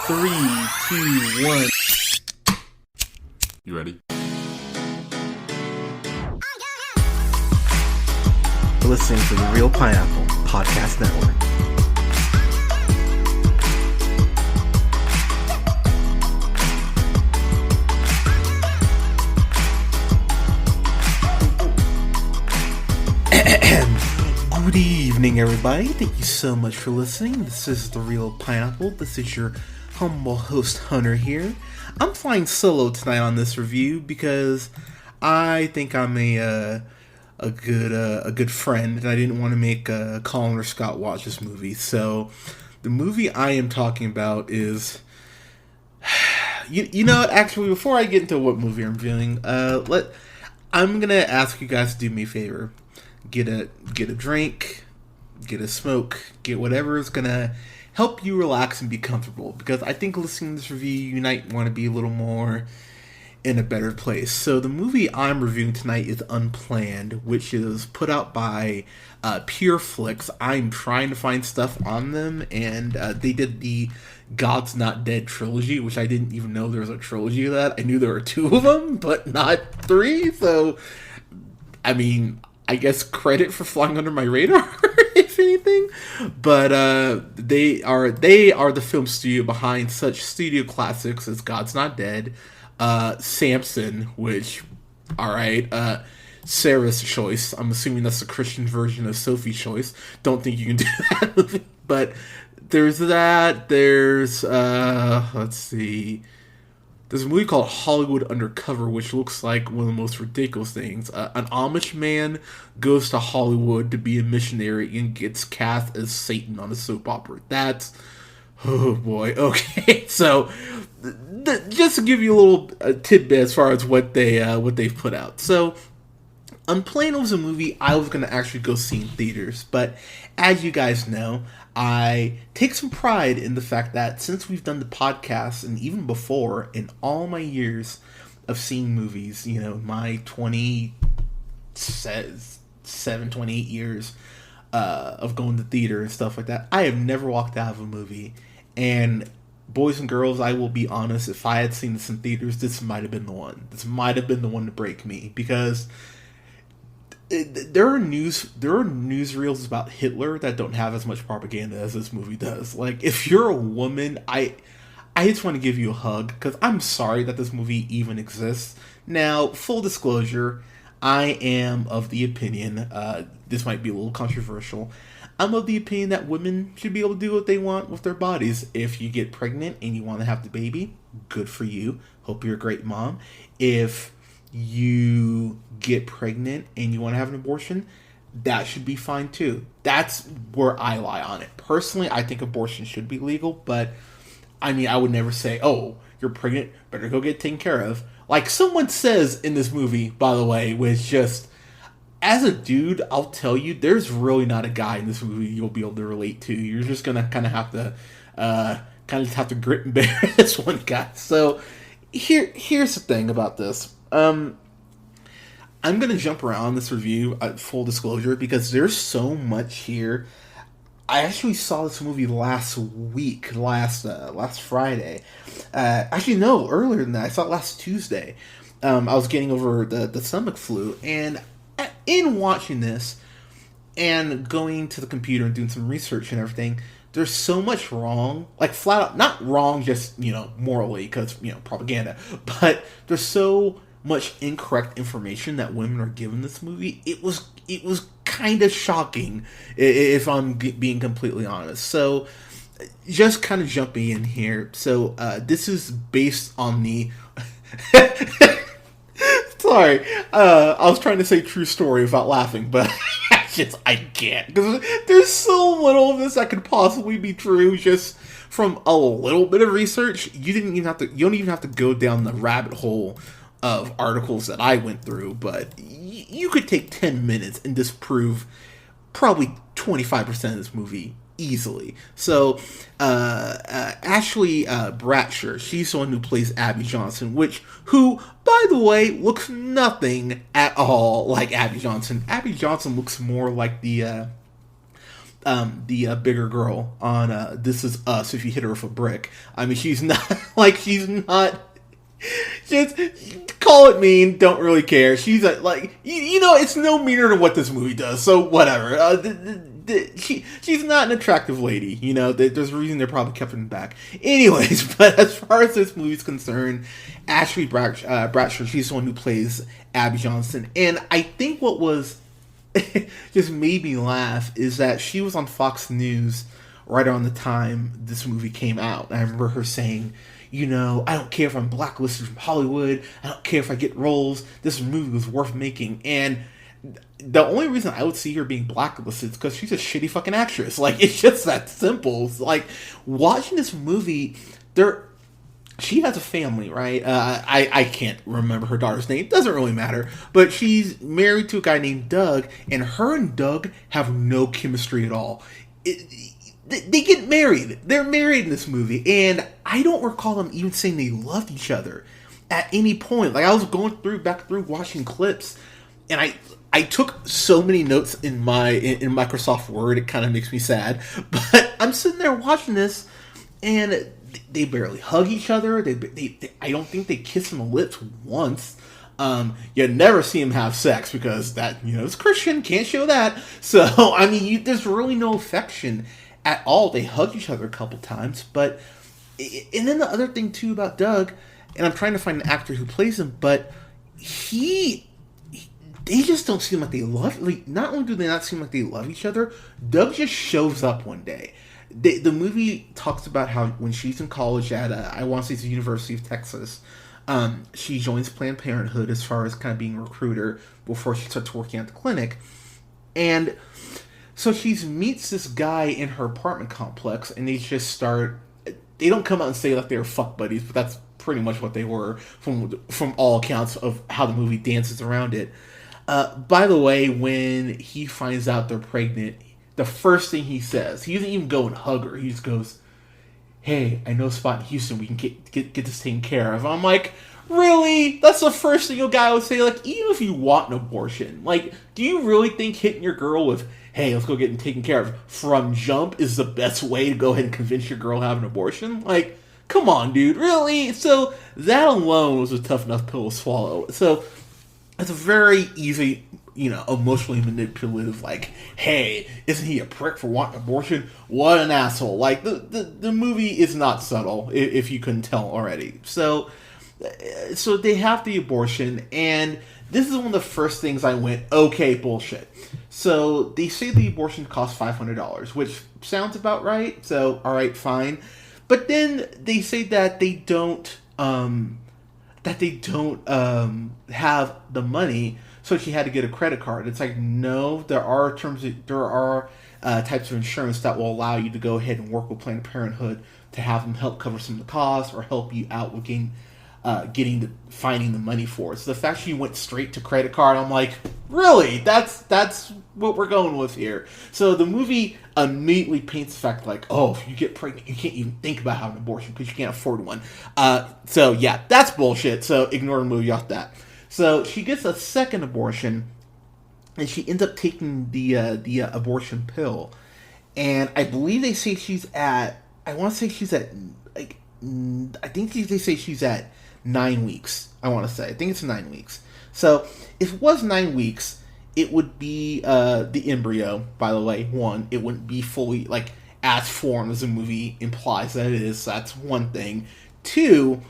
Three, two, one. You ready? You're listening to the Real Pineapple Podcast Network. Good evening, everybody. Thank you so much for listening. This is The Real Pineapple. This is your humble host, Hunter, here. I'm flying solo tonight on this review because I think I'm a good friend, and I didn't want to make Colin or Scott watch this movie. So the movie I am talking about is, you know what? Actually, before I get into what movie I'm reviewing, I'm gonna ask you guys to do me a favor. Get a drink, get a smoke, get whatever is gonna help you relax and be comfortable, because I think listening to this review, you might want to be a little more in a better place. So the movie I'm reviewing tonight is Unplanned, which is put out by Pure Flix. I'm trying to find stuff on them, and they did the God's Not Dead trilogy, which I didn't even know there was a trilogy of that. I knew there were 2 of them, but not 3. So, I mean, I guess credit for flying under my radar, if anything. But they are the film studio behind such studio classics as God's Not Dead, Samson, which, alright, Sarah's Choice. I'm assuming that's the Christian version of Sophie's Choice. Don't think you can do that movie. But there's that. There's, let's see. There's a movie called Hollywood Undercover, which looks like one of the most ridiculous things. An Amish man goes to Hollywood to be a missionary and gets cast as Satan on a soap opera. That's, oh boy, okay. So, just to give you a little tidbit as far as what they've put out. So, Unplanned was a movie I was going to actually go see in theaters, but as you guys know, I take some pride in the fact that since we've done the podcast, and even before, in all my years of seeing movies, you know, my 28 years of going to theater and stuff like that, I have never walked out of a movie. And boys and girls, I will be honest, if I had seen this in theaters, this might have been the one. This might have been the one to break me, because there are newsreels about Hitler that don't have as much propaganda as this movie does. Like, if you're a woman, I just want to give you a hug, because I'm sorry that this movie even exists. Now, full disclosure, I am of the opinion, this might be a little controversial, I'm of the opinion that women should be able to do what they want with their bodies. If you get pregnant and you want to have the baby, good for you. Hope you're a great mom. If you get pregnant and you want to have an abortion, that should be fine too. That's where I lie on it. Personally, I think abortion should be legal, but I mean, I would never say, oh, you're pregnant, better go get taken care of. Like someone says in this movie, by the way, which just, as a dude, I'll tell you, there's really not a guy in this movie you'll be able to relate to. You're just gonna kind of have to grit and bear this one guy. So here's the thing about this. I'm going to jump around this review, full disclosure, because there's so much here. I actually saw this movie last Friday. Actually, no, earlier than that. I saw it last Tuesday. I was getting over the stomach flu, and in watching this and going to the computer and doing some research and everything, there's so much wrong, like flat out, not wrong just, morally, because, propaganda, but there's so much incorrect information that women are given this movie. It was kind of shocking, if I'm being completely honest. So, just kind of jumping in here. So, this is based on the... Sorry, I was trying to say true story without laughing, but I can't. Because there's so little of this that could possibly be true just from a little bit of research. You don't even have to go down the rabbit hole of articles that I went through, but you could take 10 minutes and disprove probably 25% of this movie easily. So, Ashley Bratcher, she's the one who plays Abby Johnson, who, by the way, looks nothing at all like Abby Johnson. Abby Johnson looks more like the the bigger girl on This Is Us. If you hit her with a brick, I mean, she's not like she's not. Just call it mean. Don't really care. She's like you know, it's no meaner than what this movie does. So whatever. She's not an attractive lady. You know, there's a reason they're probably kept in the back. Anyways, but as far as this movie's concerned, Ashley Bradshaw, she's the one who plays Abby Johnson, and I think what was just made me laugh is that she was on Fox News right around the time this movie came out. And I remember her saying, you know, I don't care if I'm blacklisted from Hollywood. I don't care if I get roles. This movie was worth making. And the only reason I would see her being blacklisted is because she's a shitty fucking actress. Like, it's just that simple. It's like, watching this movie, she has a family, right? I can't remember her daughter's name. Doesn't really matter. But she's married to a guy named Doug, and her and Doug have no chemistry at all. They get married. They're married in this movie, and I don't recall them even saying they loved each other at any point. Like, I was going back through watching clips, and I took so many notes in Microsoft Word. It kind of makes me sad. But I'm sitting there watching this, and they barely hug each other. I don't think they kiss on the lips once. You never see them have sex because that, you know, it's Christian, can't show that. So, I mean, there's really no affection at all. They hug each other a couple times, but, and then the other thing too about Doug, and I'm trying to find an actor who plays him, but they just don't seem like they love, like, not only do they not seem like they love each other, Doug just shows up one day. The movie talks about how when she's in college at, I want to say it's the University of Texas, she joins Planned Parenthood as far as kind of being a recruiter before she starts working at the clinic. And so she meets this guy in her apartment complex, and they just start, they don't come out and say like they were fuck buddies, but that's pretty much what they were from all accounts of how the movie dances around it. By the way, when he finds out they're pregnant, the first thing he says, he doesn't even go and hug her. He just goes, hey, I know a spot in Houston we can get this taken care of. I'm like, really? That's the first thing a guy would say? Like, even if you want an abortion, like, do you really think hitting your girl with, hey, let's go get him taken care of from jump is the best way to go ahead and convince your girl to have an abortion? Like, come on, dude, really? So that alone was a tough enough pill to swallow. So it's a very easy, you know, emotionally manipulative, like, hey, isn't he a prick for wanting an abortion? What an asshole. Like, the movie is not subtle, if you couldn't tell already. So they have the abortion, and this is one of the first things I went, okay, bullshit. So they say the abortion costs $500, which sounds about right. So, all right, fine. But then they say that they don't have the money, so she had to get a credit card. It's like, no, there are types of insurance that will allow you to go ahead and work with Planned Parenthood to have them help cover some of the costs or help you out with finding the money for it. So the fact she went straight to credit card, I'm like, really? That's what we're going with here. So the movie immediately paints the fact like, oh, if you get pregnant, you can't even think about having an abortion because you can't afford one. So yeah, that's bullshit. So ignore the movie off that. So she gets a second abortion, and she ends up taking the abortion pill. And I believe they say she's at, I want to say she's at, like, I think they say she's at 9 weeks, I want to say. I think it's 9 weeks. So, if it was 9 weeks, it would be the embryo, by the way. One, it wouldn't be fully, like, as formed as the movie implies that it is. So that's one thing. Two,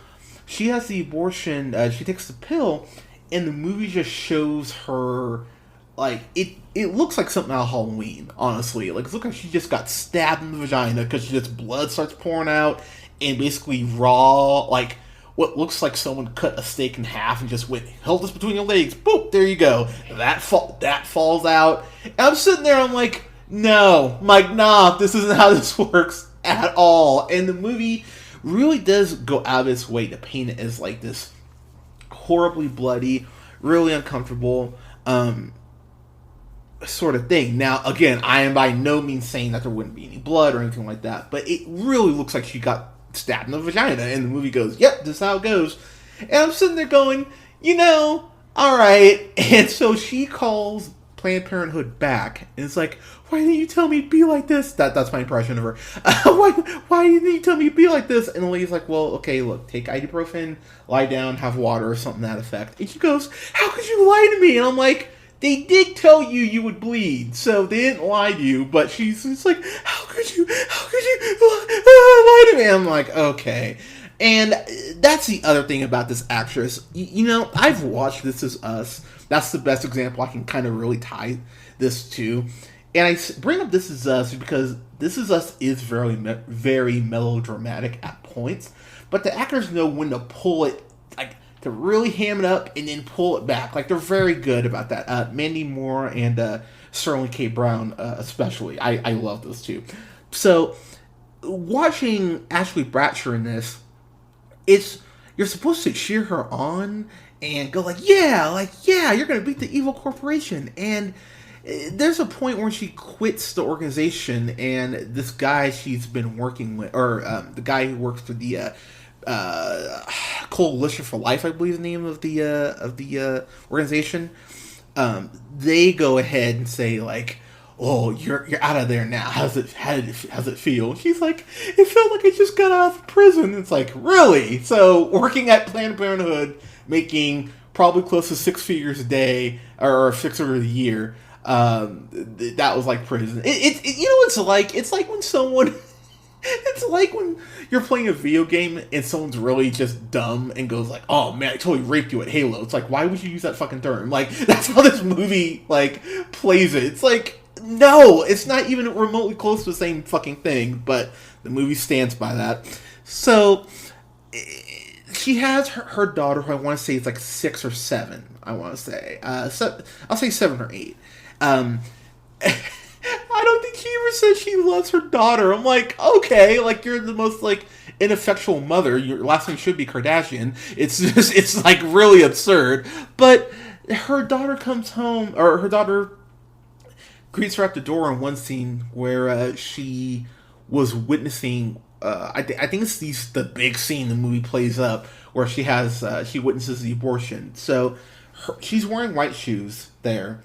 she has the abortion, she takes the pill, and the movie just shows her, like, it looks like something out of Halloween, honestly. Like, it looks like she just got stabbed in the vagina because just blood starts pouring out, and basically raw, like, what looks like someone cut a steak in half and just went, held this between your legs, boop, there you go. That falls out. And I'm sitting there, I'm like, no, Mike, nah, this isn't how this works at all. And the movie really does go out of its way to paint it as, like, this horribly bloody, really uncomfortable, sort of thing. Now, again, I am by no means saying that there wouldn't be any blood or anything like that, but it really looks like she got stabbed in the vagina, and the movie goes, yep, this is how it goes. And I'm sitting there going, you know, alright. And so she calls Planned Parenthood back, and it's like, why didn't you tell me to be like this? That's my impression of her. Why didn't you tell me to be like this? And the lady's like, well, okay, look, take ibuprofen, lie down, have water, or something to that effect. And she goes, how could you lie to me? And I'm like, they did tell you would bleed, so they didn't lie to you, but she's just like, how could you lie to me? And I'm like, okay. And that's the other thing about this actress. You know, I've watched This Is Us. That's the best example I can kind of really tie this to. And I bring up This Is Us because This Is Us is very melodramatic at points, but the actors know when to pull it, like, to really ham it up and then pull it back. Like, they're very good about that. Mandy Moore and Sterling K. Brown especially. I love those two. So, watching Ashley Bratcher in this, you're supposed to cheer her on and go yeah, you're gonna beat the evil corporation. And there's a point where she quits the organization, and this guy she's been working with, or the guy who works for the Coalition for Life, I believe the name of the organization. They go ahead and say like, oh, you're out of there now. How's it feel? She's like, it felt like I just got out of prison. It's like, really? So working at Planned Parenthood, making probably close to 6 figures a day or 6 figures a year. That was like prison. It you know what it's like? It's like when someone. It's like when you're playing a video game and someone's really just dumb and goes like, oh man, I totally raped you at Halo. It's like, why would you use that fucking term? Like, that's how this movie, like, plays it. It's like, no, it's not even remotely close to the same fucking thing, but the movie stands by that. So, she has her daughter, who I want to say is like 6 or 7, I want to say. So, I'll say 7 or 8. I don't think she ever said she loves her daughter. I'm like, okay, like, you're the most, like, ineffectual mother. Your last name should be Kardashian. It's just, it's, like, really absurd. But her daughter comes home, or her daughter greets her at the door in one scene where she was witnessing, I think it's the big scene the movie plays up, where she witnesses the abortion. So, she's wearing white shoes there.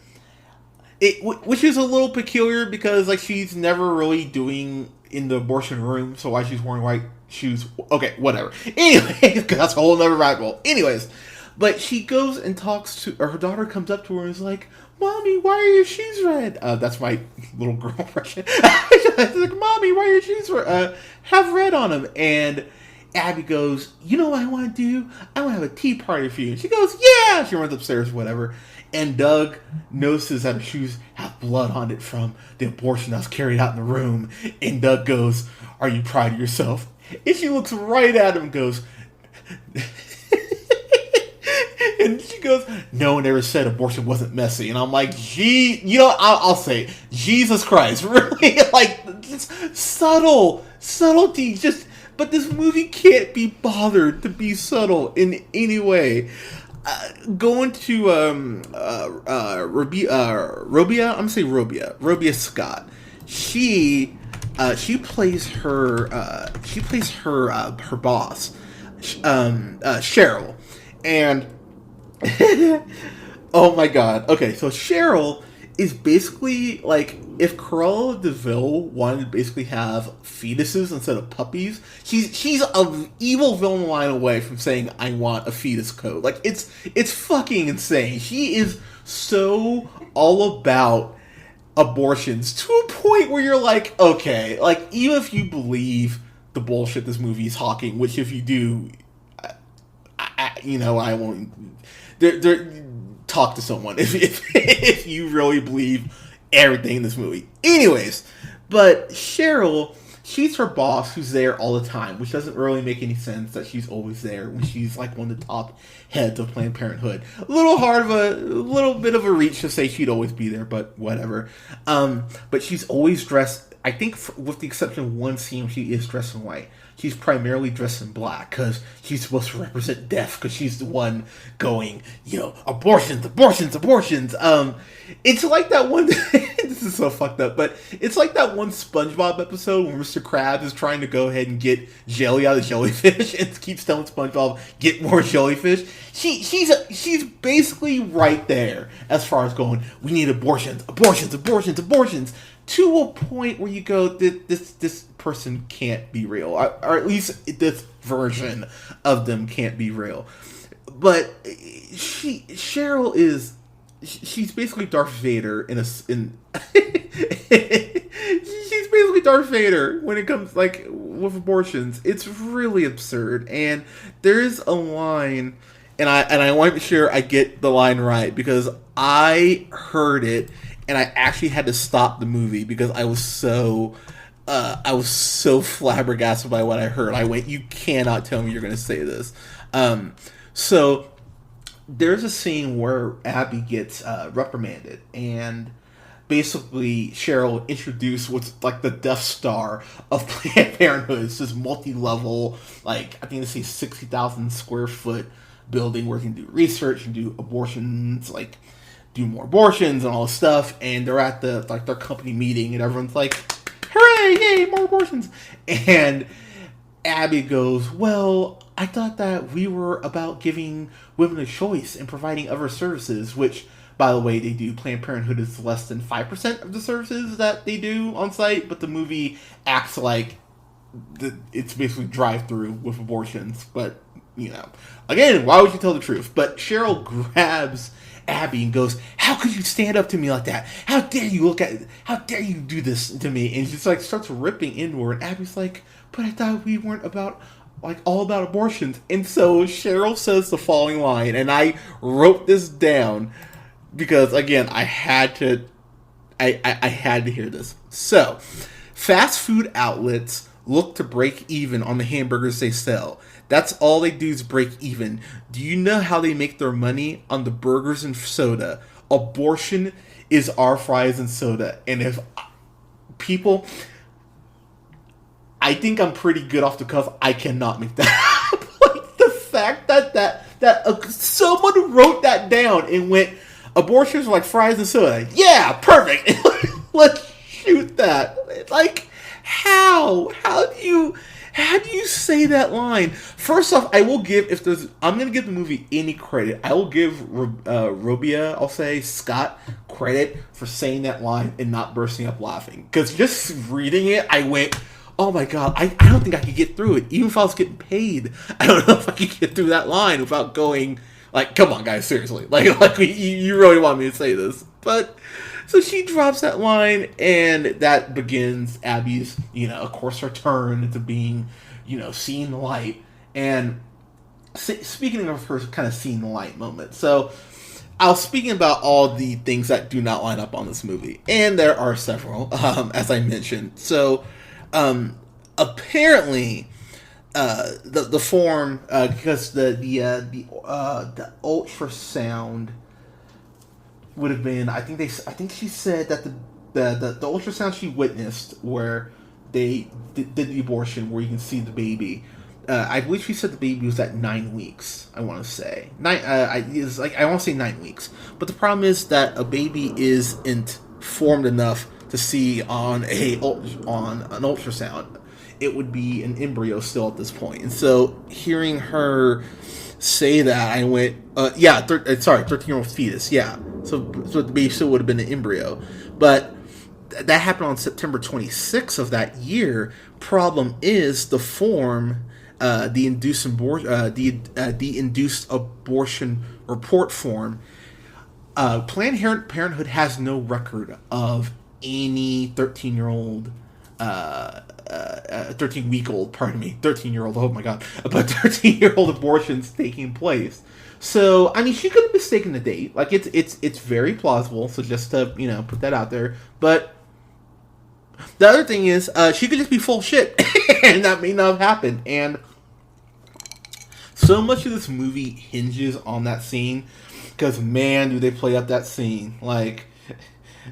Which is a little peculiar because, like, she's never really doing in the abortion room, so why she's wearing white shoes? Okay, whatever. Anyway, that's a whole other rabbit hole. Anyways, but she goes and talks to, or her daughter comes up to her and is like, Mommy, why are your shoes red? That's my little girl impression. She's like, Mommy, why are your shoes have red on them? And Abby goes, you know what I want to do? I want to have a tea party for you. And she goes, yeah! She runs upstairs, whatever. And Doug notices that her shoes have blood on it from the abortion that was carried out in the room. And Doug goes, are you proud of yourself? And she looks right at him and goes, and she goes, no one ever said abortion wasn't messy. And I'm like, I'll say it, Jesus Christ, really? Like, just subtlety, just, but this movie can't be bothered to be subtle in any way. Going to Robia Scott. She plays her boss, Cheryl, and oh my god. Okay, so Cheryl is basically like if Cruella de Vil wanted to basically have fetuses instead of puppies. She's an evil villain line away from saying I want a fetus coat. Like it's fucking insane. She is so all about abortions to a point where you're like, okay, like even if you believe the bullshit this movie is hawking, which if you do, I won't. Talk to someone if you really believe everything in this movie. Anyways, but Cheryl, she's her boss who's there all the time, which doesn't really make any sense that she's always there when she's like one of the top heads of Planned Parenthood. A little bit of a reach to say she'd always be there, but whatever. But she's always dressed I think with the exception of one scene, she is dressed in white. She's primarily dressed in black because she's supposed to represent death because she's the one going, abortions, abortions, abortions. It's like that one. This is so fucked up, but it's like that one SpongeBob episode where Mr. Krabs is trying to go ahead and get jelly out of jellyfish and keeps telling SpongeBob, "Get more jellyfish." She's basically right there as far as going. We need abortions, abortions, abortions, abortions. To a point where you go, this person can't be real, or at least this version of them can't be real. But Cheryl is, she's basically Darth Vader she's basically Darth Vader when it comes with abortions. It's really absurd, and there's a line, and I want to be sure I get the line right because I heard it. And I actually had to stop the movie because I was so flabbergasted by what I heard. I went, "You cannot tell me you're going to say this." So there's a scene where Abby gets reprimanded, and basically Cheryl introduced what's like the Death Star of Planned Parenthood. It's this multi-level, I think they say 60,000 square foot building where you can do research and do abortions, do more abortions and all this stuff, and they're at their company meeting, and everyone's like, "Hooray, yay, more abortions!" And Abby goes, "Well, I thought that we were about giving women a choice and providing other services," which, by the way, they do. Planned Parenthood is less than 5% of the services that they do on site, but the movie acts like it's basically drive-through with abortions. But, again, why would you tell the truth? But Cheryl grabs Abby and goes, "How could you stand up to me like that? How dare you do this to me?" And she starts ripping into her, and Abby's like, "But I thought we weren't about all about abortions." And so Cheryl says the following line, and I wrote this down because again I had to hear this. So, fast food outlets look to break even on the hamburgers they sell. That's all they do is break even. Do you know how they make their money? On the burgers and soda. Abortion is our fries and soda. And if people... I think I'm pretty good off the cuff. I cannot make that up. The fact that someone wrote that down and went, abortions are like fries and soda. Yeah, perfect. Let's shoot that. How? How do you say that line? First off, I'm going to give the movie any credit. I will give Scott credit for saying that line and not bursting up laughing. Because just reading it, I went, oh my god, I don't think I could get through it. Even if I was getting paid, I don't know if I could get through that line without going, come on guys, seriously. You really want me to say this. But... so she drops that line, and that begins Abby's, of course, her turn into being, seeing the light. And speaking of her kind of seeing the light moment, so I was speaking about all the things that do not line up on this movie, and there are several, as I mentioned. So apparently, the form, because the ultrasound would have been, I think she said that the ultrasound she witnessed where they did the abortion where you can see the baby, I believe she said the baby was at 9 weeks. I want to say I want to say 9 weeks, but the problem is that a baby isn't formed enough to see on an ultrasound. It would be an embryo still at this point, and so hearing her say that, I went, 13-year-old fetus, yeah. So the baby still would have been an embryo. But that happened on September 26th of that year. Problem is, the form, the induced abortion report form, Planned Parenthood has no record of any 13-year-old 13-year-old, oh my god, about 13-year-old abortions taking place. So, I mean, she could have mistaken the date. It's very plausible, so just to, put that out there. But the other thing is, she could just be full shit, and that may not have happened. And so much of this movie hinges on that scene, because, man, do they play up that scene.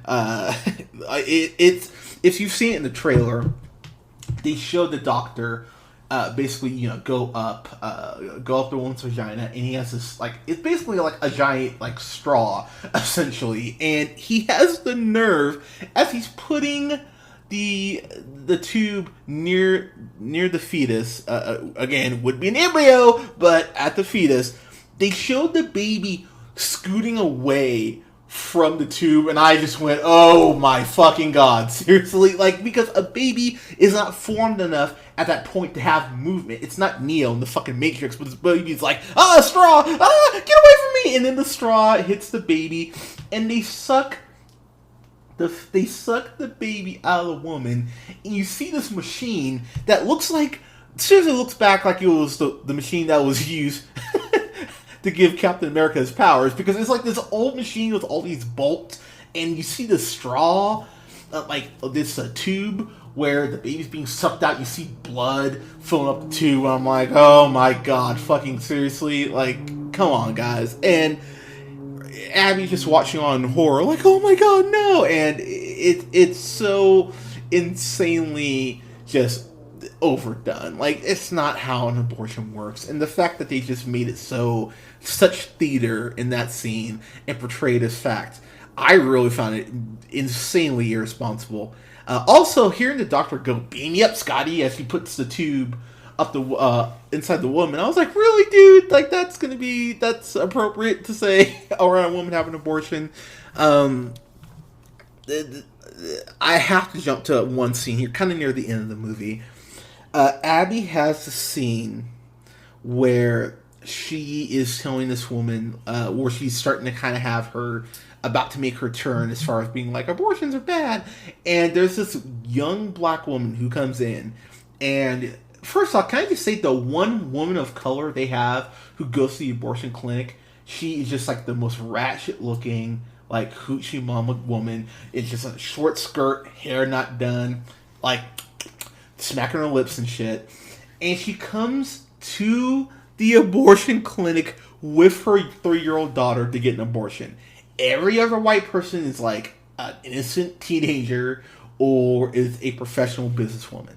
It's if you've seen it in the trailer, they showed the doctor basically, go up the woman's vagina, and he has this, like, it's basically like a giant, like, straw, essentially, and he has the nerve, as he's putting the tube near the fetus, again, would be an embryo, but at the fetus, they showed the baby scooting away from the tube, and I just went, oh my fucking god, seriously? Like, because a baby is not formed enough at that point to have movement. It's not Neo in the fucking Matrix, but this baby's like, straw, get away from me! And then the straw hits the baby, and they suck the baby out of the woman, and you see this machine that seriously looks back like it was the machine that was used to give Captain America his powers, because it's like this old machine with all these bolts, and you see the straw, like this tube where the baby's being sucked out. You see blood filling up the tube, and I'm like, oh my god, fucking seriously? Like, come on, guys. And Abby's just watching on horror, like, oh my god, no! And it's so insanely just overdone. Like, it's not how an abortion works. And the fact that they just made it such theater in that scene and portrayed as fact, I really found it insanely irresponsible. Also, hearing the doctor go, beam me up, Scotty, as he puts the tube up the inside the woman, I was like, really, dude? Like, that's appropriate to say around a woman having an abortion. I have to jump to one scene here, kind of near the end of the movie. Abby has a scene where she is telling this woman, where she's starting to kind of have her, about to make her turn as far as being like, abortions are bad. And there's this young black woman who comes in, and first off, can I just say, the one woman of color they have who goes to the abortion clinic, she is just like the most ratchet looking, like, hoochie mama woman. It's just a short skirt, hair not done, like, smacking her lips and shit. And she comes to the abortion clinic with her 3-year-old daughter to get an abortion. Every other white person is like an innocent teenager or is a professional businesswoman.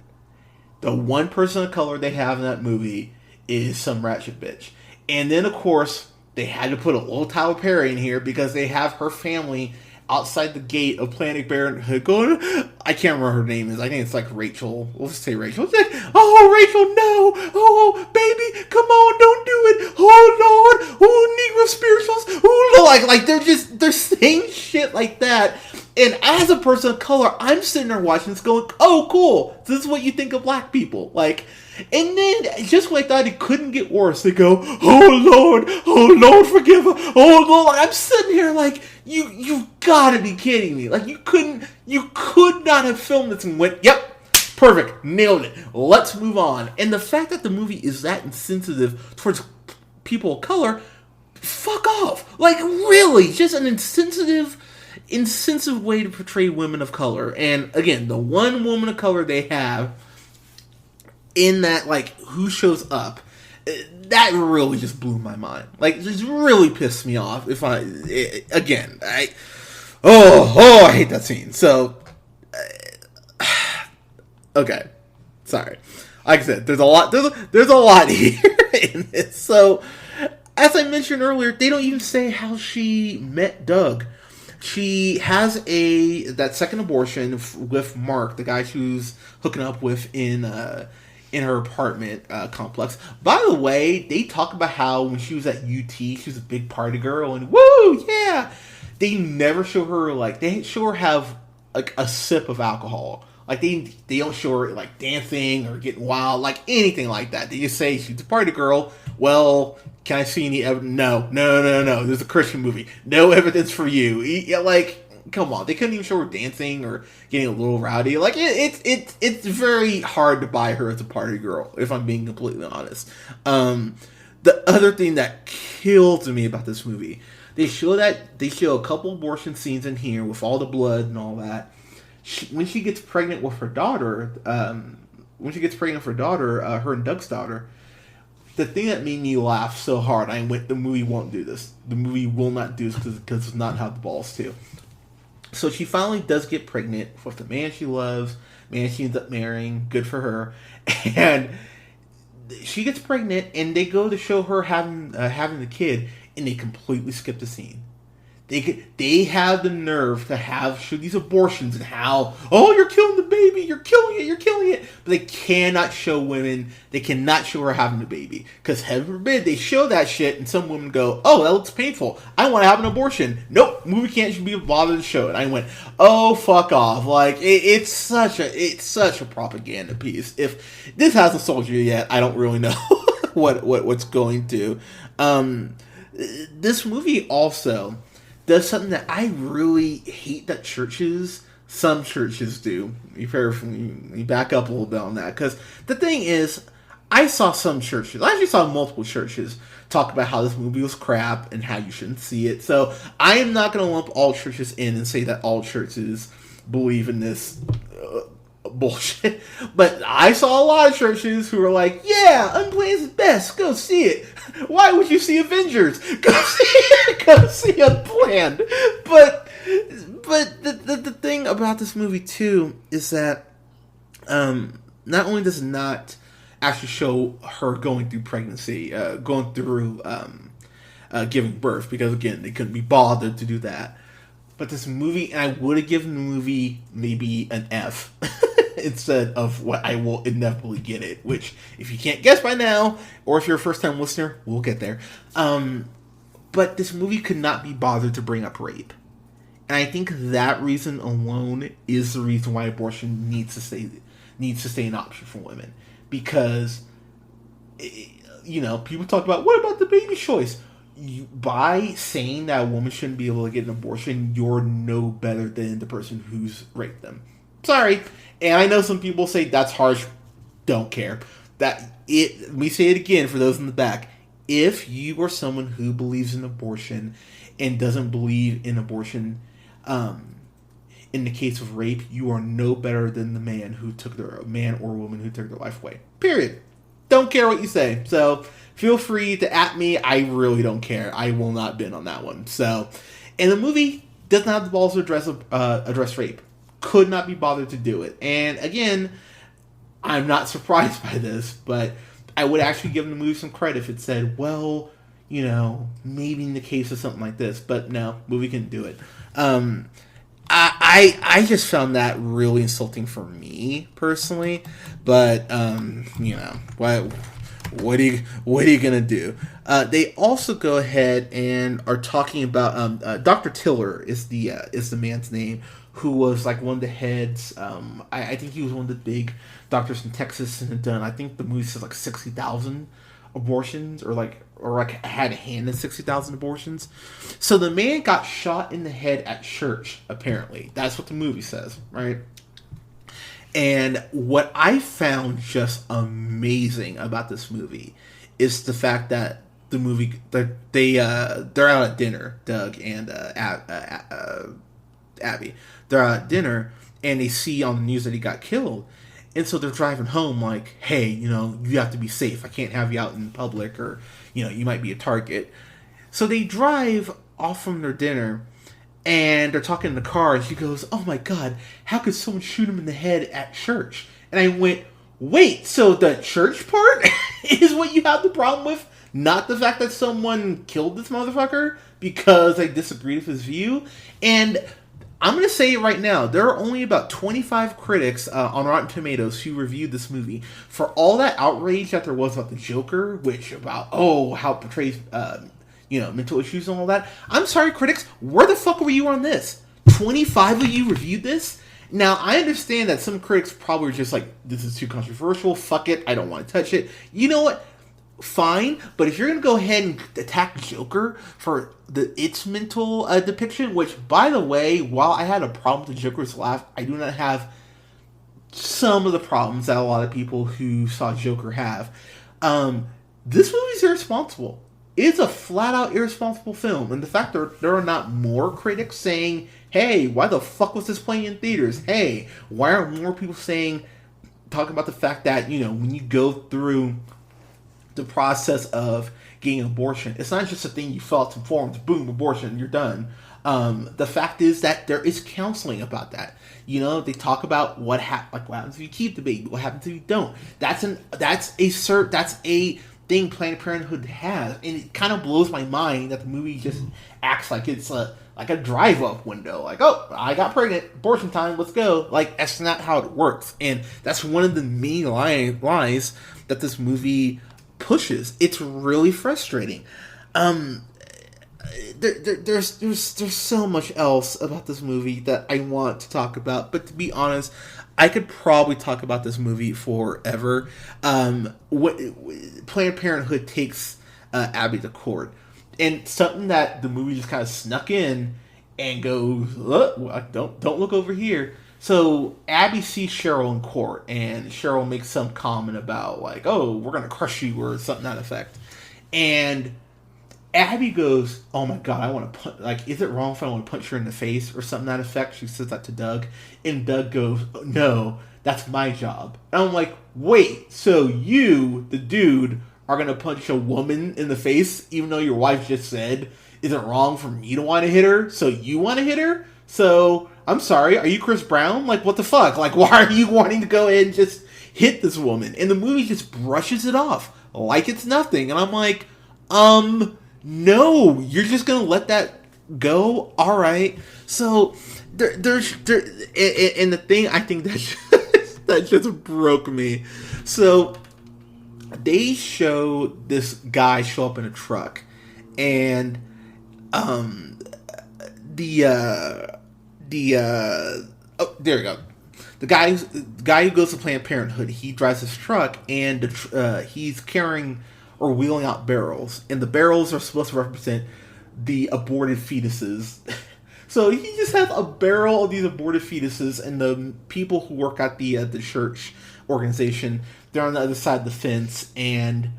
The one person of color they have in that movie is some ratchet bitch. And then, of course, they had to put a little Tyler Perry in here because they have her family outside the gate of Planned Parenthood going, I can't remember her name is. I think it's like Rachel. We'll just say Rachel. It's like, oh, Rachel, no. Oh, baby, come on, don't do it. Oh, Lord. Oh, Negro spirituals. Oh, Lord. Like they're saying shit like that. And as a person of color, I'm sitting there watching this going, oh, cool. This is what you think of black people. Like, and then, just when I thought it couldn't get worse, they go, oh Lord, forgive her, oh Lord, I'm sitting here like, you've gotta be kidding me. Like, you could not have filmed this and went, yep, perfect, nailed it, let's move on. And the fact that the movie is that insensitive towards people of color, fuck off. Like, really, just an insensitive way to portray women of color. And again, the one woman of color they have in that, like, who shows up, that really just blew my mind. Like, just really pissed me off. I hate that scene. So, okay, sorry. Like I said, there's a lot here in this. So, as I mentioned earlier, they don't even say how she met Doug. She has that second abortion with Mark, the guy she was hooking up with in her apartment complex. By the way, they talk about how when she was at UT, she was a big party girl, and woo, yeah. They never show her, like, they show her have, like, a sip of alcohol. Like, they don't show her, like, dancing or getting wild, like, anything like that. They just say she's a party girl. Well, can I see any evidence? No. There's a Christian movie. No evidence for you. Like, come on. They couldn't even show her dancing or getting a little rowdy. Like, it's very hard to buy her as a party girl, if I'm being completely honest. The other thing that killed me about this movie, they show a couple abortion scenes in here with all the blood and all that. When she gets pregnant with her daughter, her and Doug's daughter, the thing that made me laugh so hard, the movie won't do this. The movie will not do this because it's not how the balls to. So she finally does get pregnant with the man she loves, man she ends up marrying. Good for her. And she gets pregnant, and they go to show her having the kid, and they completely skip the scene. They have the nerve to show these abortions and how, oh, you're killing the baby, you're killing it. But they cannot show women, they cannot show her having the baby. Because heaven forbid they show that shit and some women go, oh, that looks painful, I want to have an abortion. Nope, movie can't be bothered to show it. I went, oh, fuck off. Like, it's such a propaganda piece. If this hasn't sold you yet, I don't really know what's going to. This movie also does something that I really hate that some churches do. Let me back up a little bit on that. Because the thing is, I actually saw multiple churches talk about how this movie was crap and how you shouldn't see it. So I am not going to lump all churches in and say that all churches believe in this bullshit. But I saw a lot of churches who were like, yeah, Unplanned is best, go see it. Why would you see Avengers? Go see Unplanned. But the thing about this movie too is that not only does it not actually show her going through pregnancy, going through giving birth, because again they couldn't be bothered to do that. But this movie, and I would have given the movie maybe an F instead of what I will inevitably get it, which, if you can't guess by now, or if you're a first-time listener, we'll get there. But this movie could not be bothered to bring up rape. And I think that reason alone is the reason why abortion needs to stay an option for women. Because, people talk about, what about the baby's choice? By saying that a woman shouldn't be able to get an abortion, you're no better than the person who's raped them. Sorry. And I know some people say that's harsh. Don't care. Let me say it again for those in the back. If you are someone who believes in abortion and doesn't believe in abortion, in the case of rape, you are no better than the man or woman who took their life away. Period. Don't care what you say. So feel free to at me. I really don't care. I will not bid on that one. So, and the movie doesn't have the balls to address rape. Could not be bothered to do it. And again, I'm not surprised by this, but I would actually give the movie some credit if it said, well, maybe in the case of something like this. But no, movie couldn't do it. I just found that really insulting for me personally. But what are you gonna do? They also go ahead and are talking about Dr. Tiller is the man's name, who was like one of the heads. I think he was one of the big doctors in Texas and had done, I think the movie says like 60,000 abortions, or had a hand in 60,000 abortions. So the man got shot in the head at church, apparently. That's what the movie says, right? And what I found just amazing about this movie is the fact that the movie, they're out at dinner, Doug and Abby. They're out at dinner, and they see on the news that he got killed. And so they're driving home like, hey, you have to be safe. I can't have you out in public, or, you might be a target. So they drive off from their dinner, and they're talking in the car, and she goes, oh my God, how could someone shoot him in the head at church? And I went, wait, so the church part is what you have the problem with? Not the fact that someone killed this motherfucker because they disagreed with his view? And I'm going to say it right now. There are only about 25 critics on Rotten Tomatoes who reviewed this movie. For all that outrage that there was about the Joker, which about, how it portrays, mental issues and all that. I'm sorry, critics. Where the fuck were you on this? 25 of you reviewed this? Now, I understand that some critics probably were just like, this is too controversial. Fuck it. I don't want to touch it. You know what? Fine, but if you're going to go ahead and attack Joker for its mental depiction, which, by the way, while I had a problem with the Joker's laugh, I do not have some of the problems that a lot of people who saw Joker have. This movie's irresponsible. It's a flat-out irresponsible film, and the fact that there are not more critics saying, hey, why the fuck was this playing in theaters? Hey, why aren't more people talking about the fact that, when you go through the process of getting an abortion, it's not just a thing you fill out some forms, boom, abortion, you're done. The fact is that there is counseling about that. You know, they talk about what happens if you keep the baby, what happens if you don't. That's a thing Planned Parenthood has, and it kind of blows my mind that the movie just acts like it's like a drive-up window. Like, oh, I got pregnant, abortion time, let's go. Like, that's not how it works, and that's one of the main lies that this movie pushes. It's really frustrating. There's so much else about this movie that I want to talk about, but to be honest, I could probably talk about this movie forever. Planned Parenthood takes Abby to court, and something that the movie just kind of snuck in and goes, don't look over here. So Abby sees Cheryl in court, and Cheryl makes some comment about like, oh, we're gonna crush you or something to that effect, and Abby goes, oh my god, I want to punch, like, is it wrong if I want to punch her in the face or something to that effect? She says that to Doug, and Doug goes, no, that's my job. And I'm like, wait, so you, the dude, are going to punch a woman in the face even though your wife just said, is it wrong for me to want to hit her? So you want to hit her? So, I'm sorry, are you Chris Brown? Like, what the fuck? Like, why are you wanting to go ahead and just hit this woman? And the movie just brushes it off like it's nothing. And I'm like, no, you're just gonna let that go? All right. So and the thing I think that just broke me. So they show this guy show up in a truck, and oh, there we go. The guy who goes to Planned Parenthood, he drives his truck, and he's carrying or wheeling out barrels, and the barrels are supposed to represent the aborted fetuses. So he just has a barrel of these aborted fetuses, and the people who work at the church organization, they're on the other side of the fence, and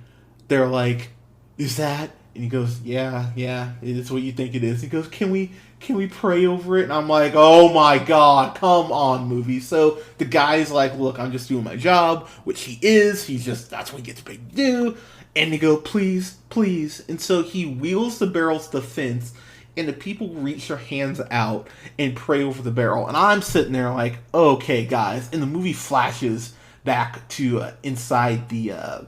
they're like, "Is that?" And he goes, "Yeah, it's what you think it is." He goes, "Can we pray over it?" And I'm like, "Oh my god, come on, movie." So the guy's like, "Look, I'm just doing my job," which he is. That's what he gets paid to do. And they go, please, please. And so he wheels the barrels to the fence, and the people reach their hands out and pray over the barrel. And I'm sitting there like, okay, guys. And the movie flashes back to inside the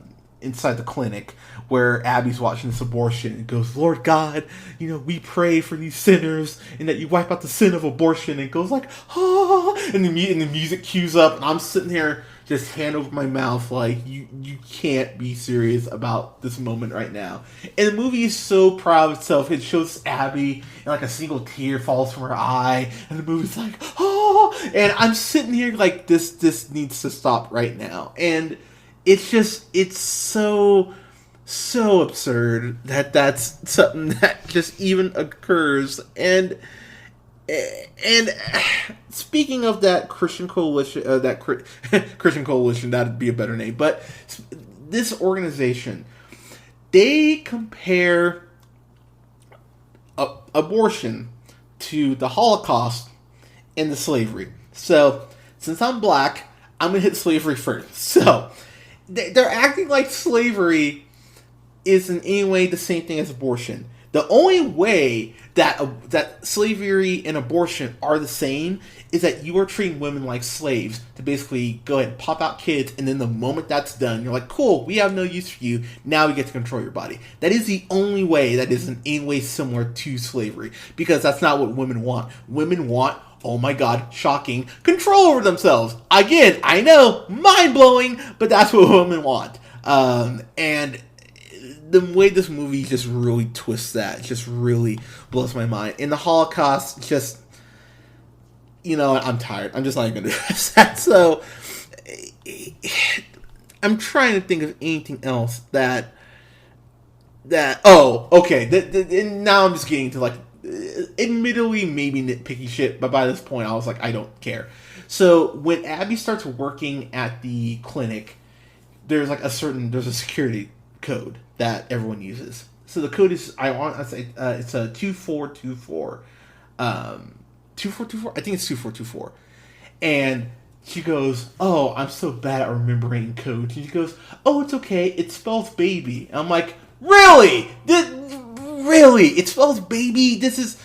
clinic where Abby's watching this abortion. It goes, Lord God, we pray for these sinners and that you wipe out the sin of abortion. And it goes like, ah, and the music cues up, and I'm sitting here just hand over my mouth like, you can't be serious about this moment right now. And the movie is so proud of itself. It shows Abby, and like a single tear falls from her eye, and the movie's like, oh, and I'm sitting here like, this needs to stop right now. And it's so absurd that that's something that just even occurs. And speaking of that Christian coalition, Christian coalition, that'd be a better name. But this organization, they compare abortion to the Holocaust and the slavery. So since I'm black, I'm gonna hit slavery first. So they're acting like slavery is in any way the same thing as abortion. The only way that slavery and abortion are the same is that you are treating women like slaves to basically go ahead and pop out kids, and then the moment that's done, you're like, cool, we have no use for you, now we get to control your body. That is the only way that is in any way similar to slavery, because that's not what women want. Women want, oh my god, shocking, control over themselves. Again, I know, mind-blowing, but that's what women want. And the way this movie just really twists that just really blows my mind. In the Holocaust, just, I'm tired. I'm just not even going to address that. So, I'm trying to think of anything else that oh, okay. Now I'm just getting to like, admittedly, maybe nitpicky shit, but by this point, I was like, I don't care. So, when Abby starts working at the clinic, there's a security code that everyone uses. So the code is, it's a 2424. 2424? I think it's 2424. And she goes, oh, I'm so bad at remembering codes. And she goes, oh, it's okay, it spells baby. And I'm like, really? Really? It spells baby? This is...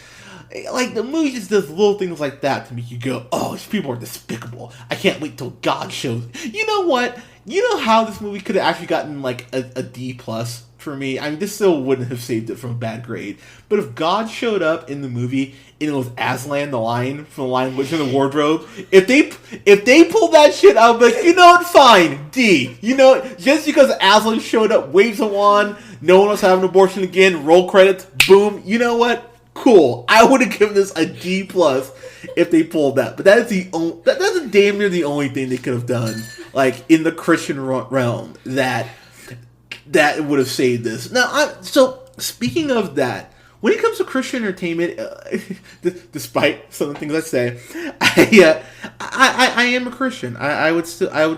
Like, the movie just does little things like that to make you go, oh, these people are despicable. I can't wait till God shows. You know what? You know how this movie could have actually gotten, like, a D plus for me? I mean, this still wouldn't have saved it from a bad grade. But if God showed up in the movie and it was Aslan the Lion from The Lion, Witch, and the Wardrobe, if they pulled that shit out, I'd be like, you know what, fine, D. You know, just because Aslan showed up, waves a wand, no one was having an abortion again, roll credits, boom, you know what? Cool. I would have given this a D plus if they pulled that. But that is that's damn near the only thing they could have done, like, in the Christian realm that would have saved this. Now, so speaking of that, when it comes to Christian entertainment, despite some of the things I say, I am a Christian. I would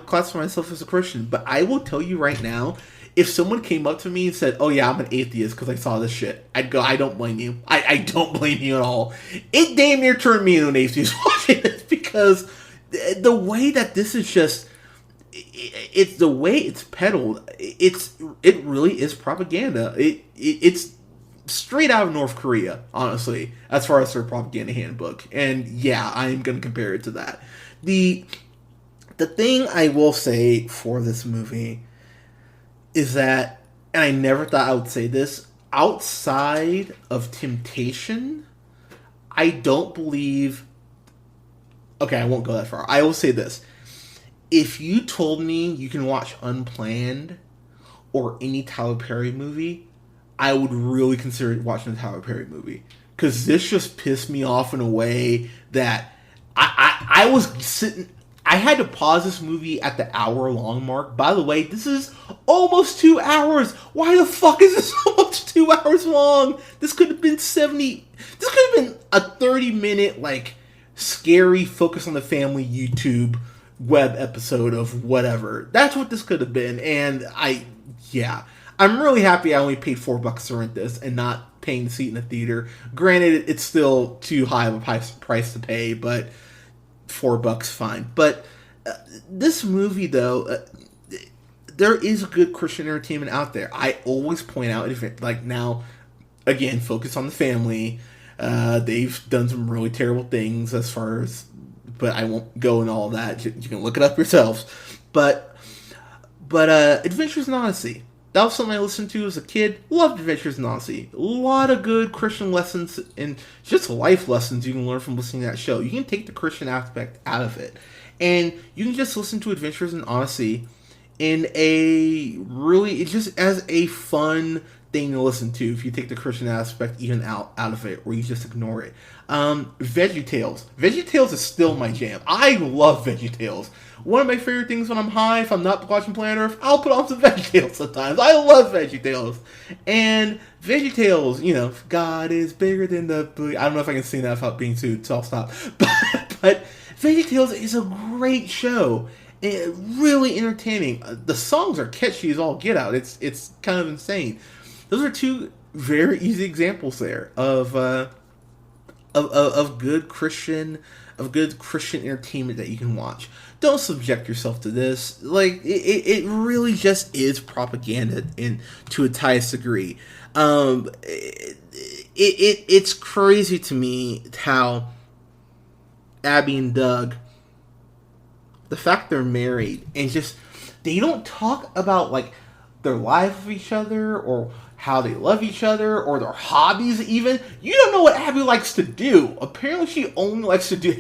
classify myself as a Christian. But I will tell you right now, if someone came up to me and said, oh yeah, I'm an atheist because I saw this shit, I'd go, I don't blame you. I don't blame you at all. It damn near turned me into an atheist watching this, because the way that this is just, it's the way it's peddled. It really is propaganda. It's straight out of North Korea, honestly, as far as their propaganda handbook. And yeah, I'm going to compare it to that. The thing I will say for this movie is that, and I never thought I would say this, outside of temptation, I don't believe... Okay, I won't go that far. I will say this. If you told me you can watch Unplanned or any Tyler Perry movie, I would really consider watching the Tyler Perry movie. Because this just pissed me off in a way that I was sitting... I had to pause this movie at the hour-long mark. By the way, this is almost 2 hours. Why the fuck is this almost 2 hours long? This could have been 70... This could have been a 30-minute, like, scary focus on the family YouTube web episode of whatever. That's what this could have been. And I'm really happy I only paid $4 to rent this and not paying the seat in the theater. Granted, it's still too high of a price to pay, but $4, fine. But this movie, though, there is good Christian entertainment out there. I always point out, like, now, again, focus on the family. They've done some really terrible things as far as, but I won't go into all that. You can look it up yourselves. But Adventures in Odyssey. That was something I listened to as a kid. Loved Adventures in Odyssey. A lot of good Christian lessons and just life lessons you can learn from listening to that show. You can take the Christian aspect out of it. And you can just listen to Adventures in Odyssey in it's just as a fun thing to listen to if you take the Christian aspect even out of it, or you just ignore it. VeggieTales. VeggieTales is still my jam. I love VeggieTales. One of my favorite things when I'm high, if I'm not watching Planet Earth, I'll put on some VeggieTales sometimes. I love VeggieTales. And VeggieTales, you know, God is bigger than the... I don't know if I can sing that without being sued, so I'll stop. But VeggieTales is a great show. And really entertaining. The songs are catchy as all get out. It's kind of insane. Those are two very easy examples there of good Christian entertainment that you can watch. Don't subject yourself to this. Like, it really just is propaganda to its highest degree. It's crazy to me how Abby and Doug, the fact they're married, and just, they don't talk about, like, their life with each other, or how they love each other, or their hobbies even. You don't know what Abby likes to do. Apparently she only likes to do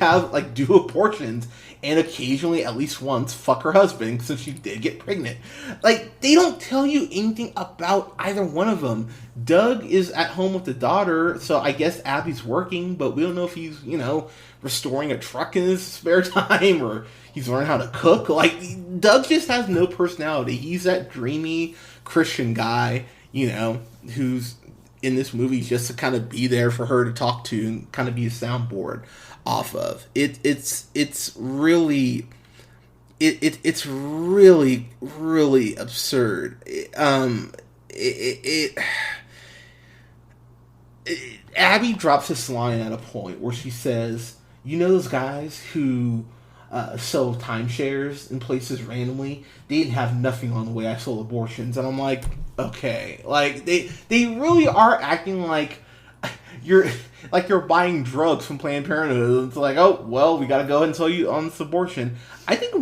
abortions, and occasionally, at least once, fuck her husband, since she did get pregnant. Like, they don't tell you anything about either one of them. Doug is at home with the daughter, so I guess Abby's working, but we don't know if he's, restoring a truck in his spare time, or he's learning how to cook. Like, Doug just has no personality. He's that dreamy Christian guy, who's in this movie just to kind of be there for her to talk to and kind of be a soundboard off of. It's really really absurd. Abby drops this line at a point where she says, those guys who sell timeshares in places randomly, they didn't have nothing on the way I sold abortions. And I'm like, okay. Like, they really are acting like you're buying drugs from Planned Parenthood. It's like, oh well, we got to go ahead and tell you on this abortion. I think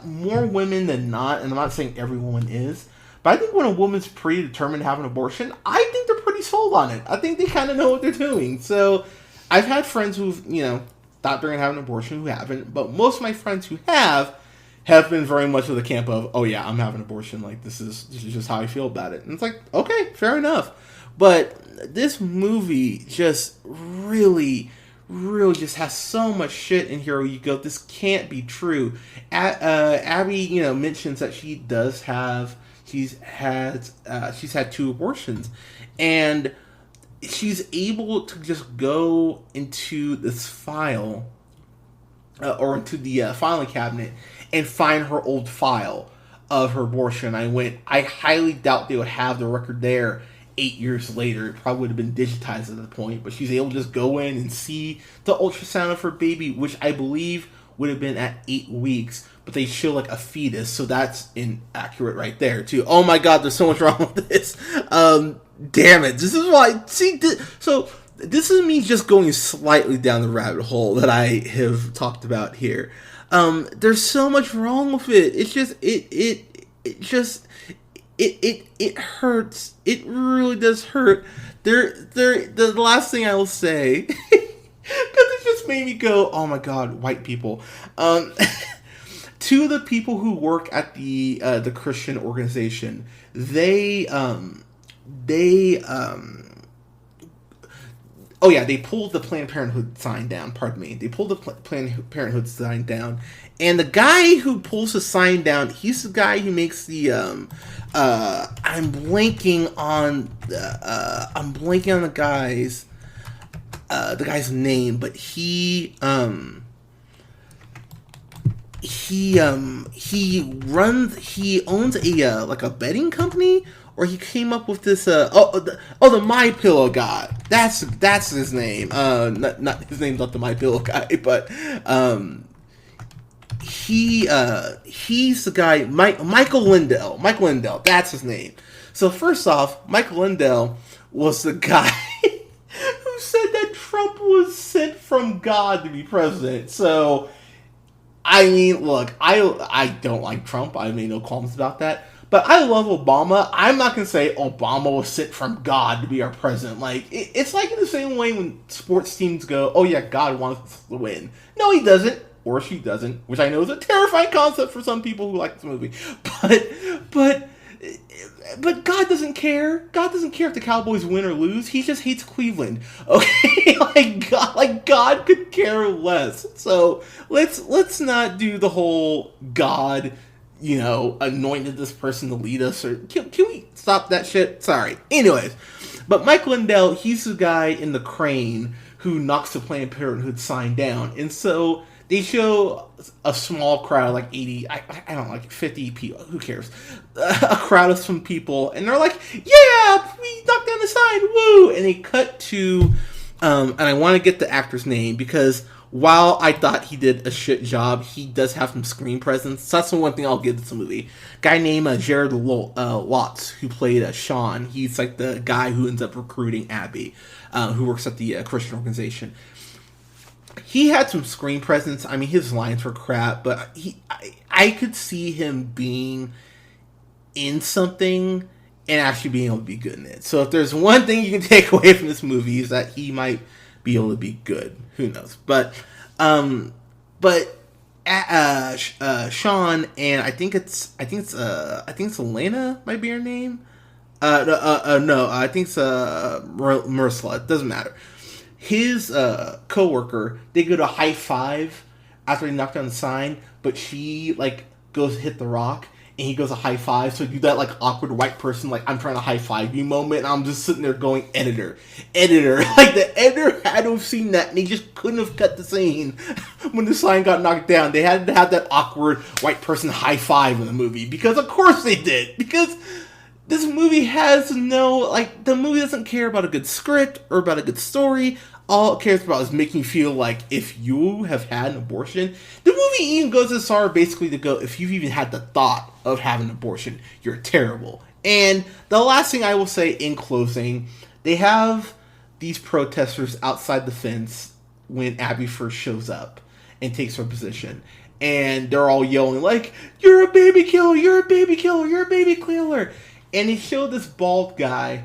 more women than not, and I'm not saying every woman is, but I think when a woman's predetermined to have an abortion, I think they're pretty sold on it. I think they kind of know what they're doing. So I've had friends who've thought they're gonna have an abortion who haven't, but most of my friends who have been very much of the camp of, oh yeah, I'm having an abortion. Like this is just how I feel about it. And it's like, okay, fair enough. But this movie just really just has so much shit in here where you go, this can't be true. Abby, mentions that she's had 2 abortions, and she's able to just go into this file or into the filing cabinet and find her old file of her abortion. I highly doubt they would have the record there 8 years later. It probably would have been digitized at the point, but she's able to just go in and see the ultrasound of her baby, which I believe would have been at 8 weeks, but they show like a fetus, so that's inaccurate right there too. Oh my god, there's so much wrong with this. Damn it, this is why, so this is me just going slightly down the rabbit hole that I have talked about here. There's so much wrong with it. It's just, it hurts. It really does hurt. The last thing I will say, because it just made me go, oh my god, white people. To the people who work at the Christian organization, they pulled the Planned Parenthood sign down. Pardon me. They pulled the Planned Parenthood sign down, and the guy who pulls the sign down, he's the guy who makes the I'm blanking on the guy's name, but he owns a like a betting company. Or he came up with this, the My Pillow guy. That's his name. Not his name's not the My Pillow guy, but he's the guy. Michael Lindell. Michael Lindell. That's his name. So first off, Michael Lindell was the guy who said that Trump was sent from God to be president. So, I mean, look, I don't like Trump. I made no qualms about that. But I love Obama. I'm not going to say Obama was sent from God to be our president. Like, it's like in the same way when sports teams go, oh yeah, God wants us to win. No, he doesn't. Or she doesn't. Which I know is a terrifying concept for some people who like this movie. But God doesn't care. God doesn't care if the Cowboys win or lose. He just hates Cleveland. Okay? God could care less. So, let's not do the whole God anointed this person to lead us, or can we stop that shit? Sorry. Anyways, but Mike Lindell, he's the guy in the crane who knocks the Planned Parenthood sign down, and so they show a small crowd, like 80, I don't know, like 50 people, who cares, a crowd of some people, and they're like, yeah, we knocked down the sign, woo, and they cut to, and I want to get the actor's name, because while I thought he did a shit job, he does have some screen presence. So that's the one thing I'll give this movie. Guy named Jared Watts, who played Sean. He's like the guy who ends up recruiting Abby, who works at the Christian organization. He had some screen presence. I mean, his lines were crap, but I could see him being in something and actually being able to be good in it. So if there's one thing you can take away from this movie, is that he might be able to be good. Who knows? But Sean, and I think it's Elena might be her name. No, I think it's Marissa. It doesn't matter. His coworker, they go to high five after he knocked down the sign, but she goes to hit the rock, and he goes to high five, so you do that awkward white person, I'm trying to high five you moment, and I'm just sitting there going, editor. The editor had to have seen that, and he just couldn't have cut the scene when the sign got knocked down. They had to have that awkward white person high five in the movie, because of course they did, because this movie has no, the movie doesn't care about a good script or about a good story. All it cares about is making you feel like if you have had an abortion, the movie even goes as far basically to go, if you've even had the thought of having an abortion, you're terrible. And the last thing I will say in closing, they have these protesters outside the fence when Abby first shows up and takes her position. And they're all yelling, like, "You're a baby killer! You're a baby killer! You're a baby killer!" And they show this bald guy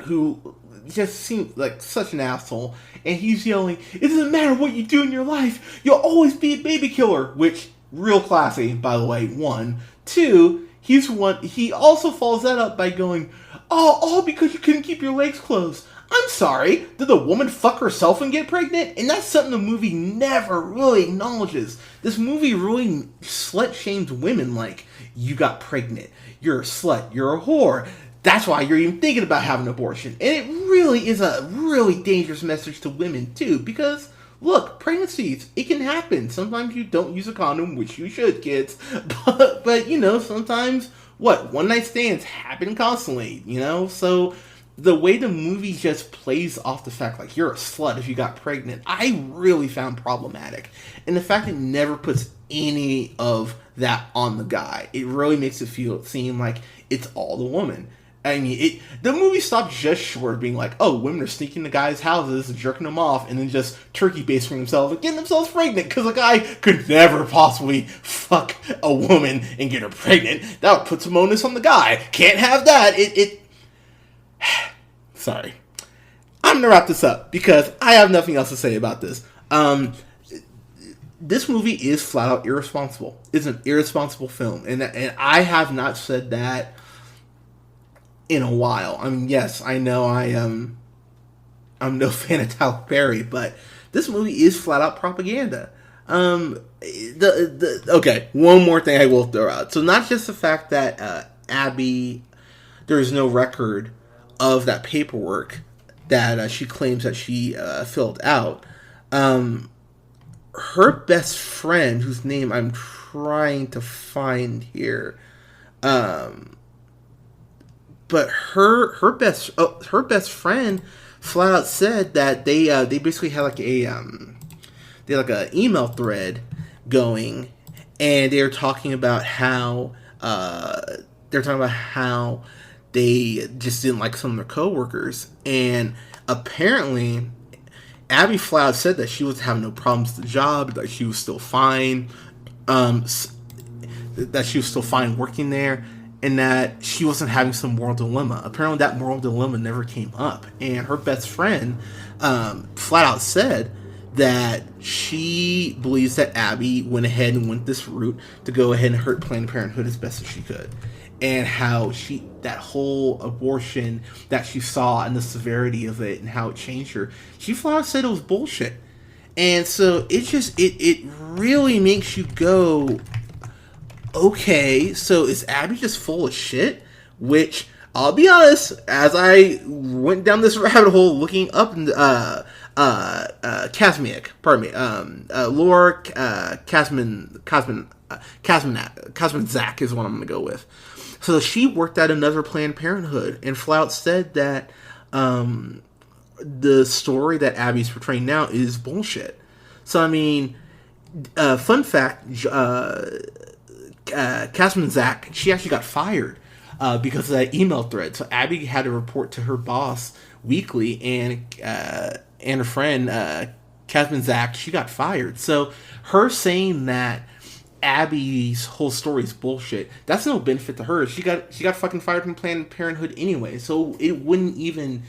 who just seems like such an asshole. And he's yelling, "It doesn't matter what you do in your life, you'll always be a baby killer." Which, real classy, by the way, one. Two, he also follows that up by going, "Oh, all because you couldn't keep your legs closed." I'm sorry, did the woman fuck herself and get pregnant? And that's something the movie never really acknowledges. This movie really slut shames women like, you got pregnant, you're a slut, you're a whore. That's why you're even thinking about having an abortion. And it really is a really dangerous message to women too, because look, pregnancies, it can happen. Sometimes you don't use a condom, which you should, kids. But you know, sometimes, one night stands happen constantly, you know? So the way the movie just plays off the fact, like, you're a slut if you got pregnant, I really found problematic. And the fact it never puts any of that on the guy, it really makes it seem like it's all the woman. I mean, the movie stopped just short of being like, oh, women are sneaking into guys' houses and jerking them off and then just turkey-basting themselves and getting themselves pregnant, because a guy could never possibly fuck a woman and get her pregnant. That would put some onus on the guy. Can't have that. Sorry. I'm going to wrap this up because I have nothing else to say about this. This movie is flat out irresponsible. It's an irresponsible film. And I have not said that in a while. I mean, yes, I know I'm no fan of Tyler Perry, but this movie is flat out propaganda. Okay, one more thing I will throw out. So not just the fact that Abby, there is no record of that paperwork that she claims that she filled out. Her best friend, whose name I'm trying to find here, but her best friend flat out said that they basically had like an email thread going, and they're talking about how they just didn't like some of their coworkers, and apparently Abby flat out said that she was having no problems with the job, that she was still fine, working there, and that she wasn't having some moral dilemma. Apparently that moral dilemma never came up, and her best friend flat out said that she believes that Abby went ahead and went this route to go ahead and hurt Planned Parenthood as best as she could. And how that whole abortion that she saw and the severity of it and how it changed her, she flat out said it was bullshit. And so it really makes you go, okay, so is Abby just full of shit? Which, I'll be honest, as I went down this rabbit hole looking up Kazmiak, Laura Kazmanzak is what I'm going to go with. So she worked at another Planned Parenthood and flat out said that the story that Abby's portraying now is bullshit. So, I mean, fun fact, Kazmanzak, she actually got fired because of that email thread. So Abby had to report to her boss weekly, and her friend, Kazmanzak, she got fired. So her saying that Abby's whole story is bullshit, that's no benefit to her. She got fucking fired from Planned Parenthood anyway, so it wouldn't even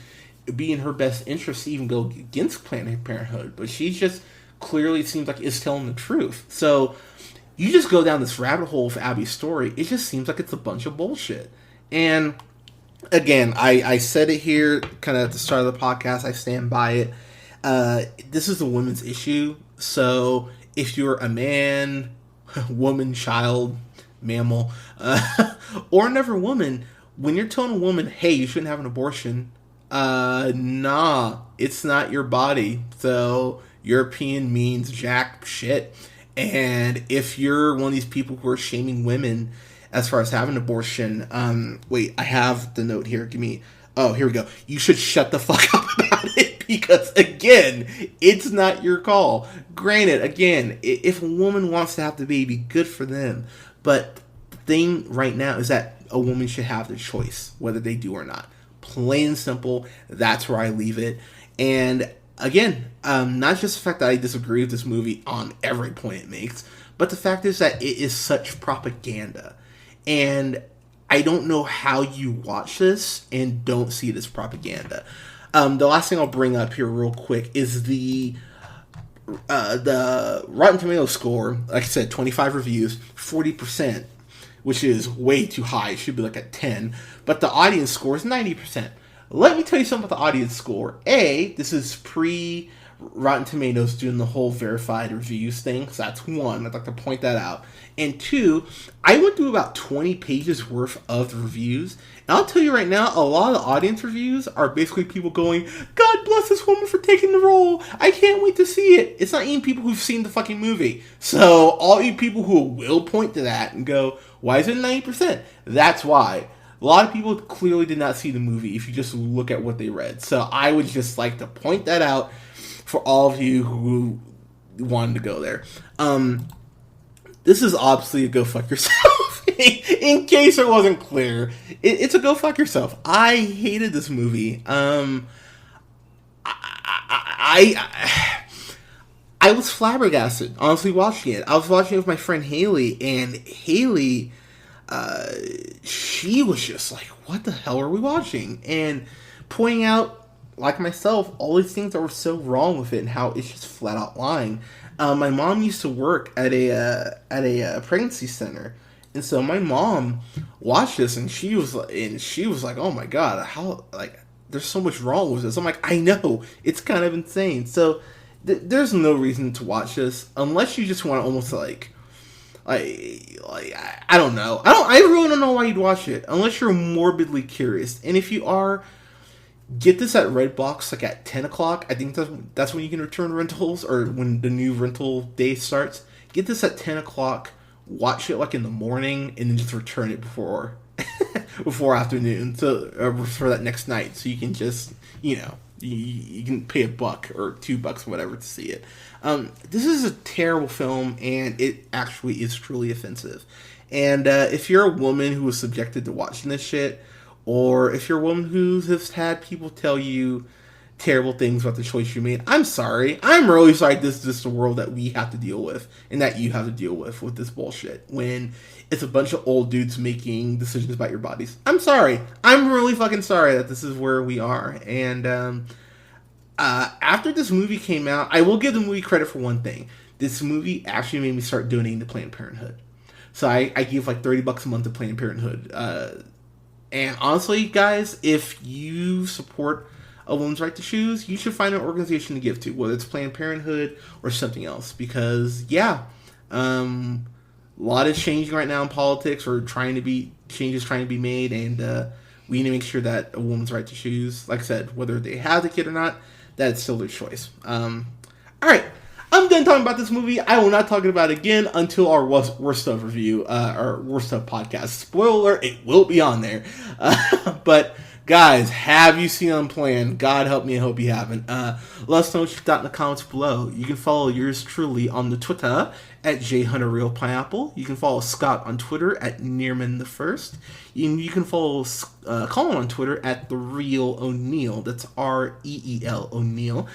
be in her best interest to even go against Planned Parenthood. But she just clearly seems like is telling the truth. So you just go down this rabbit hole of Abby's story, it just seems like it's a bunch of bullshit. And again, I said it here kind of at the start of the podcast, I stand by it. This is a women's issue, so if you're a man, woman, child, mammal, or another woman, when you're telling a woman, hey, you shouldn't have an abortion, nah, it's not your body, so your opinion means jack shit. And if you're one of these people who are shaming women as far as having an abortion, wait, I have the note here, oh, here we go, you should shut the fuck up about it. Because, again, it's not your call. Granted, again, if a woman wants to have the baby, good for them. But the thing right now is that a woman should have the choice, whether they do or not. Plain and simple. That's where I leave it. And again, not just the fact that I disagree with this movie on every point it makes, but the fact is that it is such propaganda. And I don't know how you watch this and don't see it as propaganda. The last thing I'll bring up here real quick is the Rotten Tomatoes score. Like I said, 25 reviews, 40%, which is way too high. It should be like a 10. But the audience score is 90%. Let me tell you something about the audience score. This is pre Rotten Tomatoes doing the whole verified reviews thing. So that's one. I'd like to point that out. And two, I went through about 20 pages worth of reviews. And I'll tell you right now, a lot of the audience reviews are basically people going, God bless this woman for taking the role. I can't wait to see it. It's not even people who've seen the fucking movie. So all you people who will point to that and go, why is it 90%? That's why. A lot of people clearly did not see the movie if you just look at what they read. So I would just like to point that out for all of you who wanted to go there. This is obviously a go fuck yourself. In case it wasn't clear, it's a go fuck yourself. I hated this movie. I was flabbergasted, honestly, watching it. I was watching it with my friend Haley, and Haley, she was just like, what the hell are we watching? And pointing out, like myself, all these things that were so wrong with it and how it's just flat out lying. My mom used to work at a pregnancy center, and so my mom watched this and she was like, oh my god, how, like, there's so much wrong with this. I'm like, I know, it's kind of insane. So there's no reason to watch this unless you just want to almost like I don't know. I really don't know why you'd watch it unless you're morbidly curious. And if you are, get this at Redbox like at 10 o'clock. I think that's when you can return rentals, or when the new rental day starts. Get this at 10 o'clock. Watch it like in the morning, and then just return it before afternoon, for that next night, so you can just, you can pay $1 or $2, whatever, to see it. This is a terrible film, and it actually is truly offensive. And if you're a woman who was subjected to watching this shit, or if you're a woman who has had people tell you terrible things about the choice you made, I'm sorry. I'm really sorry this is just the world that we have to deal with, and that you have to deal with this bullshit, when it's a bunch of old dudes making decisions about your bodies. I'm sorry. I'm really fucking sorry that this is where we are. And after this movie came out, I will give the movie credit for one thing. This movie actually made me start donating to Planned Parenthood. So I give like $30 a month to Planned Parenthood. And honestly, guys, if you support a woman's right to choose, you should find an organization to give to, whether it's Planned Parenthood or something else. Because, a lot is changing right now in politics, or changes trying to be made, and we need to make sure that a woman's right to choose, like I said, whether they have the kid or not, that's still their choice. Alright, I'm done talking about this movie. I will not talk about it again until our worst stuff review, our worst stuff podcast. Spoiler alert, it will be on there. But guys, have you seen Unplanned? God help me, I hope you haven't. Let us know what you thought in the comments below. You can follow yours truly on the Twitter at JHunterRealPineapple. You can follow Scott on Twitter at Nearmanthefirst. You can follow Colin on Twitter at TheReelOneal. That's REEL O'Neal.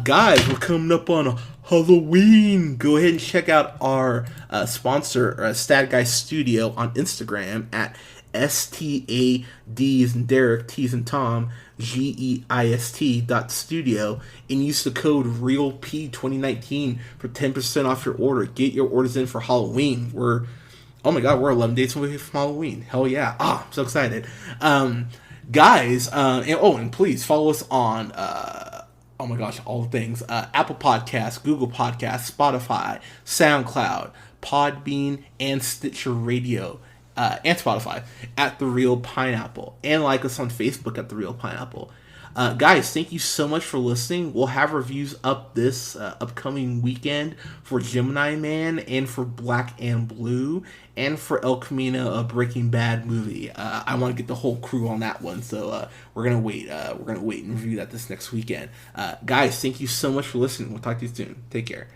Guys, we're coming up on Halloween. Go ahead and check out our sponsor, Stad Guy Studio, on Instagram at STADs and Derek, T's and Tom, GEIST.studio, and use the code REALP2019 for 10% off your order. Get your orders in for Halloween. We're 11 days away from Halloween. Hell yeah. I'm so excited. Guys, and please follow us on, all the things. Apple Podcasts, Google Podcasts, Spotify, SoundCloud, Podbean, and Stitcher Radio. And Spotify at The Real Pineapple, and like us on Facebook at The Real Pineapple. Guys, thank you so much for listening. We'll have reviews up this upcoming weekend for Gemini Man, and for Black and Blue, and for El Camino, a Breaking Bad movie. I want to get the whole crew on that one, so we're gonna wait. We're gonna wait and review that this next weekend. Guys, thank you so much for listening. We'll talk to you soon. Take care.